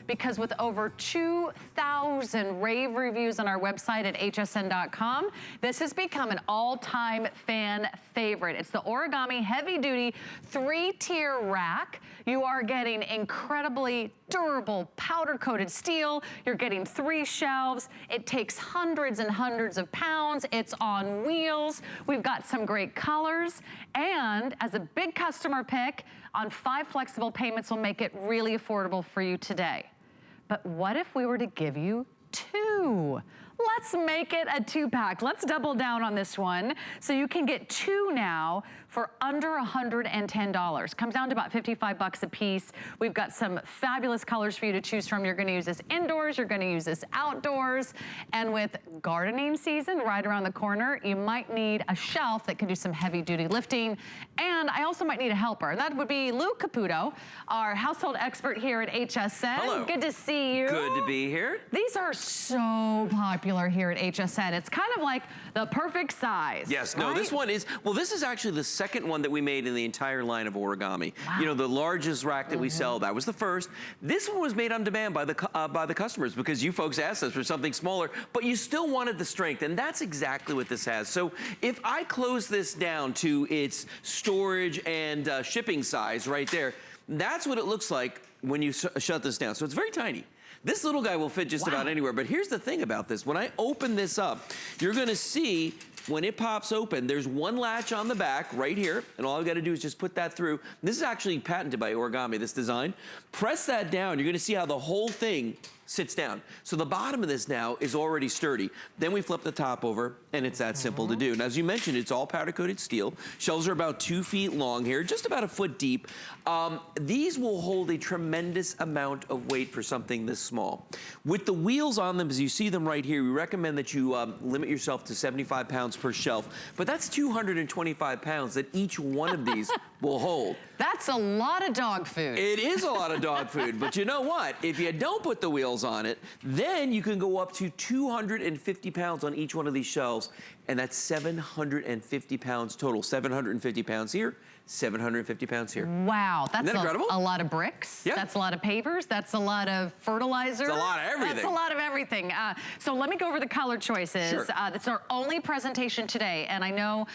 because with over 2,000 rave reviews on our website at hsn.com, this has become an all-time fan favorite. It's the Origami Heavy Duty 3-tier rack. You are getting incredibly durable powder-coated steel. You're getting 3 shelves. It takes hundreds and hundreds of pounds. It's on wheels. We've got some great colors. And as a big customer pick, on 5 flexible payments will make it really affordable for you today. But what if we were to give you 2? Let's make it a 2-pack. Let's double down on this one. So you can get 2 now for under $110. Comes down to about 55 bucks a piece. We've got some fabulous colors for you to choose from. You're gonna use this indoors, you're gonna use this outdoors. And with gardening season right around the corner, you might need a shelf that can do some heavy duty lifting. And I also might need a helper. That would be Lou Caputo, our household expert here at HSN. Hello. Good to see you. Good to be here. These are so popular here at HSN. It's kind of like the perfect size. Yes, no, right? this one is, well, this is actually the second one that we made in the entire line of Origami. Wow. You know, the largest rack that we sell, that was the first. This one was made on demand by the customers because you folks asked us for something smaller, but you still wanted the strength, and that's exactly what this has. So if I close this down to its storage and shipping size right there, that's what it looks like when you shut this down. So it's very tiny. This little guy will fit just about anywhere, but here's the thing about this. When I open this up, you're gonna see when it pops open, there's one latch on the back right here, and all I've gotta do is just put that through. This is actually patented by Origami, this design. Press that down, you're gonna see how the whole thing sits down. So the bottom of this now is already sturdy. Then we flip the top over, and it's that simple to do. And as you mentioned, it's all powder-coated steel. Shelves are about 2 feet long here, just about a foot deep. These will hold a tremendous amount of weight for something this small. With the wheels on them, as you see them right here, we recommend that you limit yourself to 75 pounds per shelf, but that's 225 pounds that each one of these will hold. That's a lot of dog food. It is a lot of dog food, but you know what? If you don't put the wheels on it, then you can go up to 250 pounds on each one of these shelves, and that's 750 pounds total. 750 pounds here, 750 pounds here. Wow, that's incredible? A lot of bricks. Yeah. That's a lot of pavers. That's a lot of fertilizer. It's a lot of everything. That's a lot of everything. So let me go over the color choices. Sure. It's our only presentation today, and I know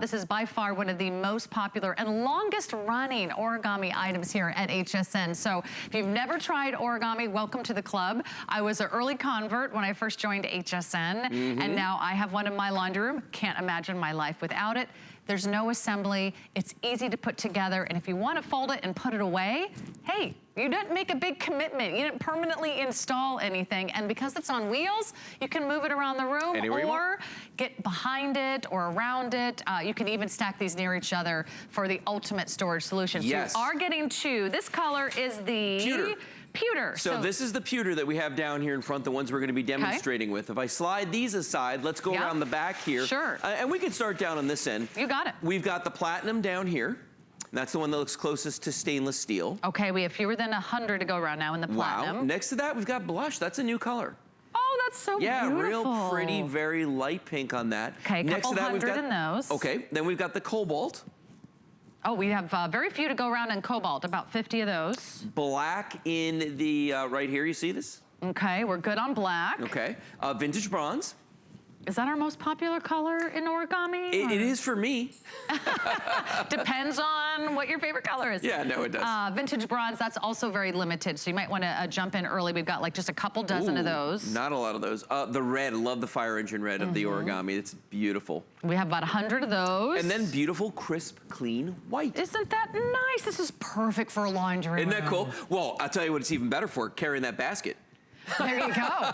this is by far one of the most popular and longest running Origami items here at HSN. So if you've never tried Origami, welcome to the club. I was an early convert when I first joined HSN, and now I have one in my laundry room. Can't imagine my life without it. There's no assembly. It's easy to put together. And if you want to fold it and put it away, hey, you didn't make a big commitment. You didn't permanently install anything. And because it's on wheels, you can move it around the room or get behind it or around it. You can even stack these near each other for the ultimate storage solution. Yes. So you are getting 2. This color is the Pewter. Pewter. So this is the pewter that we have down here in front, the ones we're gonna be demonstrating with. If I slide these aside, let's go around the back here. Sure. And we can start down on this end. You got it. We've got the platinum down here. That's the one that looks closest to stainless steel. Okay, we have fewer than 100 to go around now in the platinum. Wow. Next to that, we've got blush. That's a new color. Oh, that's so beautiful. Yeah, real pretty, very light pink on that. Okay, Next couple to that, we've hundred got, in those. Okay, then we've got the cobalt. Oh, we have very few to go around in Cobalt, about 50 of those. Black in the, right here, you see this? Okay, we're good on black. Okay, vintage bronze. Is that our most popular color in Origami? It is for me. Depends on what your favorite color is. Yeah, no, it does. Vintage bronze, that's also very limited, so you might want to jump in early. We've got like just a couple dozen of those. Not a lot of those. The red, love the fire engine red of the Origami. It's beautiful. We have about 100 of those. And then beautiful, crisp, clean white. Isn't that nice? This is perfect for a laundry room. Isn't that cool? Well, I'll tell you what it's even better for, carrying that basket. There you go.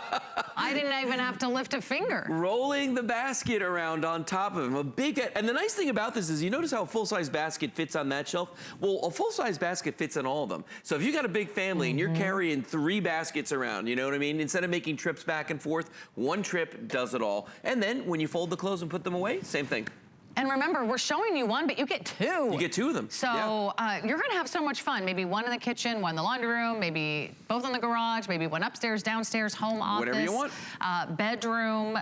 I didn't even have to lift a finger. Rolling the basket around on top of him. And the nice thing about this is you notice how a full-size basket fits on that shelf? Well, a full-size basket fits on all of them. So if you got a big family and you're carrying 3 baskets around, you know what I mean? Instead of making trips back and forth, one trip does it all. And then when you fold the clothes and put them away, same thing. And remember, we're showing you one, but you get 2. You get 2 of them. So you're gonna have so much fun. Maybe one in the kitchen, one in the laundry room, maybe both in the garage, maybe one upstairs, downstairs, home office. Whatever you want. Bedroom.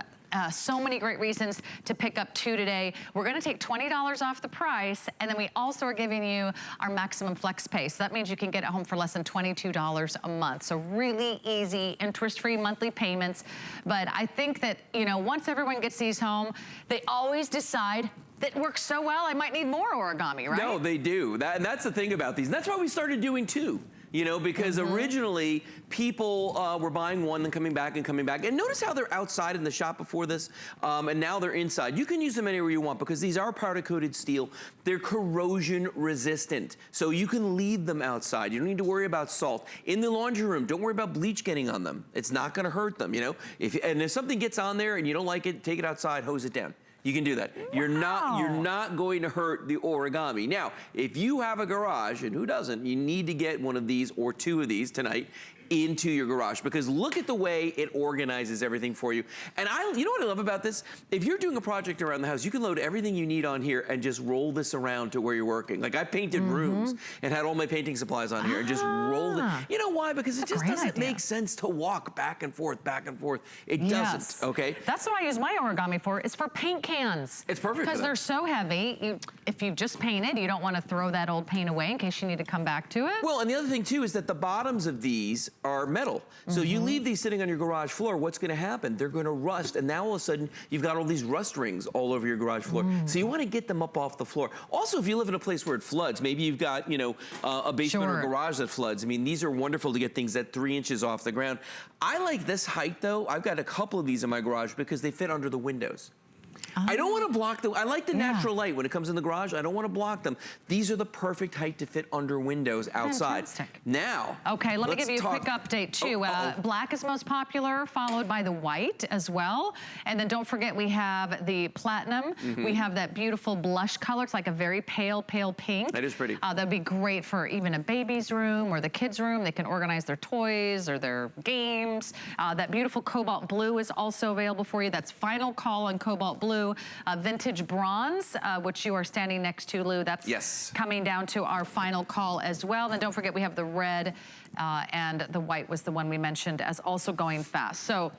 So many great reasons to pick up 2 today. We're gonna take $20 off the price, and then we also are giving you our maximum flex pay. So that means you can get it home for less than $22 a month. So really easy, interest-free monthly payments. But I think that, you know, once everyone gets these home, they always decide that works so well, I might need more Origami, right? No, they do. And that's the thing about these. And that's why we started doing 2. You know, because originally people were buying 1, then coming back and coming back. And notice how they're outside in the shop before this, and now they're inside. You can use them anywhere you want because these are powder-coated steel. They're corrosion resistant, so you can leave them outside. You don't need to worry about salt. In the laundry room, don't worry about bleach getting on them. It's not gonna hurt them, you know? And if something gets on there and you don't like it, take it outside, hose it down. You can do that. Wow. You're not going to hurt the Origami. Now, if you have a garage, and who doesn't, you need to get one of these or 2 of these tonight into your garage, because look at the way it organizes everything for you. And you know what I love about this? If you're doing a project around the house, you can load everything you need on here and just roll this around to where you're working. Like I painted rooms and had all my painting supplies on here and just rolled it. You know why? Because it just doesn't make sense to walk back and forth, back and forth. It doesn't, okay? That's what I use my Origami for, is for paint cans. It's perfect because they're so heavy. If you just painted, you don't want to throw that old paint away in case you need to come back to it. Well, and the other thing too is that the bottoms of these are metal. So you leave these sitting on your garage floor, what's gonna happen? They're gonna rust, and now all of a sudden, you've got all these rust rings all over your garage floor. So you wanna get them up off the floor. Also, if you live in a place where it floods, maybe you've got, you know, a basement or a garage that floods. I mean, these are wonderful to get things at 3 inches off the ground. I like this height though. I've got a couple of these in my garage because they fit under the windows. I don't want to block them. I like the natural light when it comes in the garage. I don't want to block them. These are the perfect height to fit under windows outside. Fantastic. Now, okay, let me give you a quick update too. Black is most popular, followed by the white as well. And then don't forget we have the platinum. We have that beautiful blush color. It's like a very pale, pale pink. That is pretty. That'd be great for even a baby's room or the kids' room. They can organize their toys or their games. That beautiful cobalt blue is also available for you. That's final call on cobalt blue. Vintage bronze, which you are standing next to, Lou. That's coming down to our final call as well. Then don't forget we have the red and the white was the one we mentioned as also going fast. So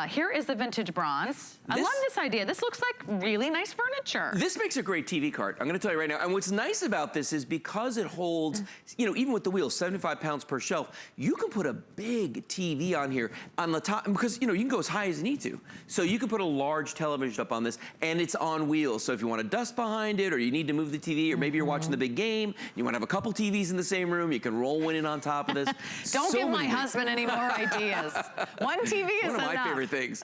here is the vintage bronze. I love this idea. This looks like really nice furniture. This makes a great TV cart. I'm gonna tell you right now. And what's nice about this is because it holds, you know, even with the wheels, 75 pounds per shelf, you can put a big TV on here on the top, because, you know, you can go as high as you need to. So you can put a large television up on this, and it's on wheels. So if you want to dust behind it, or you need to move the TV, or maybe you're watching the big game, you want to have a couple TVs in the same room, you can roll one in on top of this. Don't give my husband any more ideas. One TV is enough. One of my favorite things.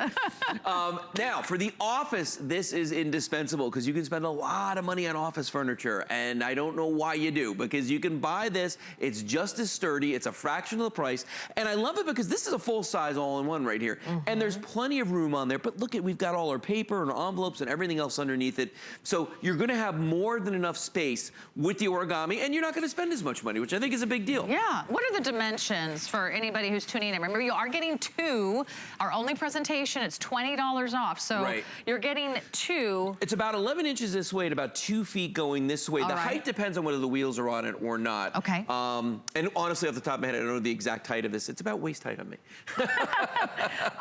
Now, for the office, this is indispensable because you can spend a lot of money on office furniture, and I don't know why you do, because you can buy this. It's just as sturdy. It's a fraction of the price, and I love it because this is a full-size all-in-one right here, and there's plenty of room on there. But look at, we've got all our paper and our envelopes and everything else underneath it, so you're going to have more than enough space with the Origami, and you're not going to spend as much money, which I think is a big deal. Yeah. What are the dimensions for anybody who's tuning in? Remember, you are getting 2. Our only presentation, it's $20 off. So you're getting 2. It's about 11 inches this way and about 2 feet going this way. The height depends on whether the wheels are on it or not. Okay. And honestly, off the top of my head, I don't know the exact height of this. It's about waist height on me.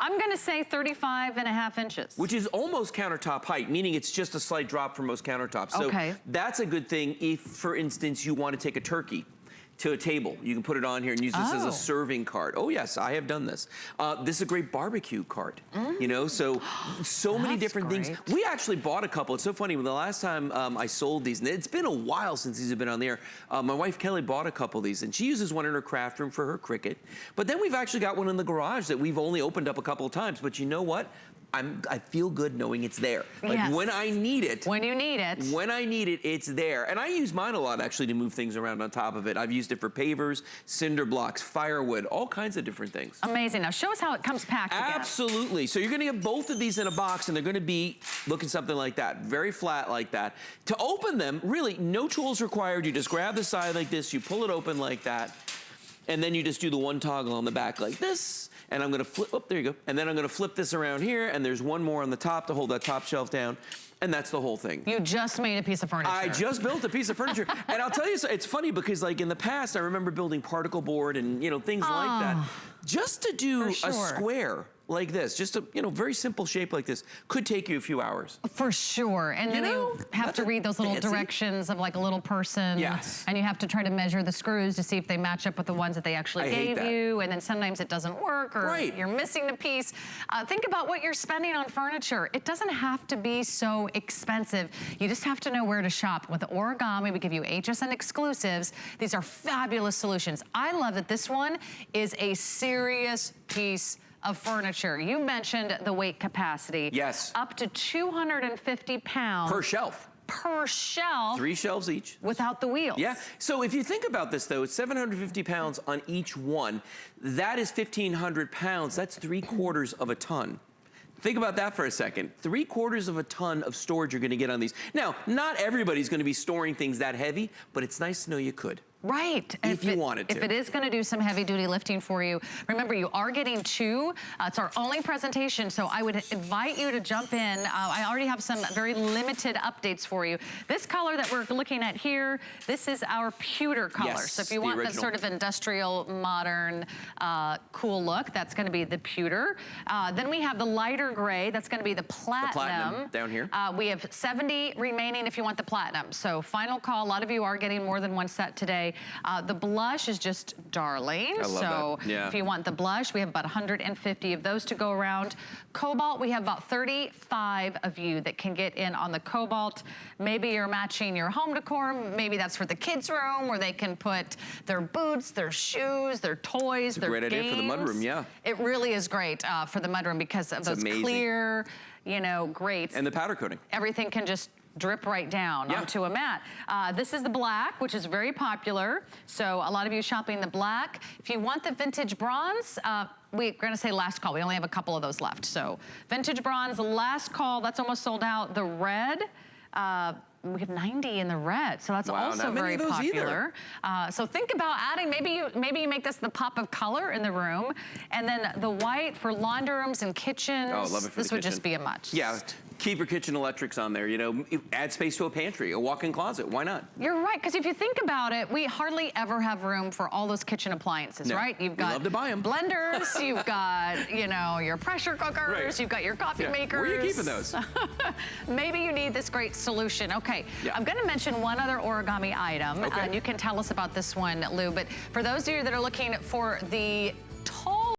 I'm gonna say 35.5 inches. Which is almost countertop height, meaning it's just a slight drop from most countertops. So that's a good thing if, for instance, you want to take a turkey to a table. You can put it on here and use this as a serving cart. Oh yes, I have done this. This is a great barbecue cart. You know, so many different things. We actually bought a couple. It's so funny, the last time I sold these, and it's been a while since these have been on the air, my wife Kelly bought a couple of these, and she uses one in her craft room for her Cricut. But then we've actually got one in the garage that we've only opened up a couple of times. But you know what? I feel good knowing it's there. Like when I need it. When you need it. When I need it, it's there. And I use mine a lot actually to move things around on top of it. I've used it for pavers, cinder blocks, firewood, all kinds of different things. Amazing. Now show us how it comes packed again. Absolutely. So you're gonna get both of these in a box, and they're gonna be looking something like that, very flat like that. To open them, really no tools required. You just grab the side like this, you pull it open like that, and then you just do the one toggle on the back like this. And I'm gonna flip, oh, there you go. And then I'm gonna flip this around here, and there's one more on the top to hold that top shelf down. And that's the whole thing. You just made a piece of furniture. I just built a piece of furniture. And I'll tell you, it's funny because like in the past, I remember building particle board and, you know, things like that. Just to do a square like this, just a very simple shape like this, could take you a few hours. For sure. And then you have to read those little directions of like a little person. Yes. And you have to try to measure the screws to see if they match up with the ones that they actually gave you. And then sometimes it doesn't work, or you're missing the piece. Think about what you're spending on furniture. It doesn't have to be so expensive. You just have to know where to shop. With Origami, we give you HSN exclusives. These are fabulous solutions. I love that this one is a serious piece of furniture. You mentioned the weight capacity. Yes. Up to 250 pounds. Per shelf. Per shelf. 3 shelves each. Without the wheels. Yeah. So if you think about this though, it's 750 pounds on each one. That is 1,500 pounds. That's 3/4 of a ton. Think about that for a second. 3/4 of a ton of storage you're gonna get on these. Now, not everybody's gonna be storing things that heavy, but it's nice to know you could. Right. If you wanted to. If it is going to do some heavy duty lifting for you, remember you are getting 2. It's our only presentation, so I would invite you to jump in. I already have some very limited updates for you. This color that we're looking at here, this is our pewter color. Yes, so if you want that sort of industrial, modern, cool look, that's going to be the pewter. Then we have the lighter gray, that's going to be the platinum. The platinum down here. We have 70 remaining if you want the platinum. So final call, a lot of you are getting more than one set today. The blush is just darling. I love that. Yeah. If you want the blush, we have about 150 of those to go around. Cobalt, we have about 35 of you that can get in on the Cobalt. Maybe you're matching your home decor. Maybe that's for the kids' room where they can put their boots, their shoes, their toys, their games. Great idea for the mudroom, yeah. It really is great for the mudroom because of those clear, grates. And the powder coating. Everything can just drip right down onto a mat. This is the black, which is very popular. So a lot of you shopping the black. If you want the vintage bronze, we're gonna say last call. We only have a couple of those left. So vintage bronze, last call, that's almost sold out. The red, we have 90 in the red, so that's also very popular. So think about adding, maybe you make this the pop of color in the room, and then the white for laundry rooms and kitchens. Oh, love it for this would just be a much. Yeah. Keep your kitchen electrics on there, add space to a pantry, a walk-in closet, why not? You're right, because if you think about it, we hardly ever have room for all those kitchen appliances, right? You've got love to buy them. Blenders, you've got, your pressure cookers, you've got your coffee makers. Where are you keeping those? Maybe you need this great solution. Okay, I'm gonna mention one other Origami item, and you can tell us about this one, Lou, but for those of you that are looking for the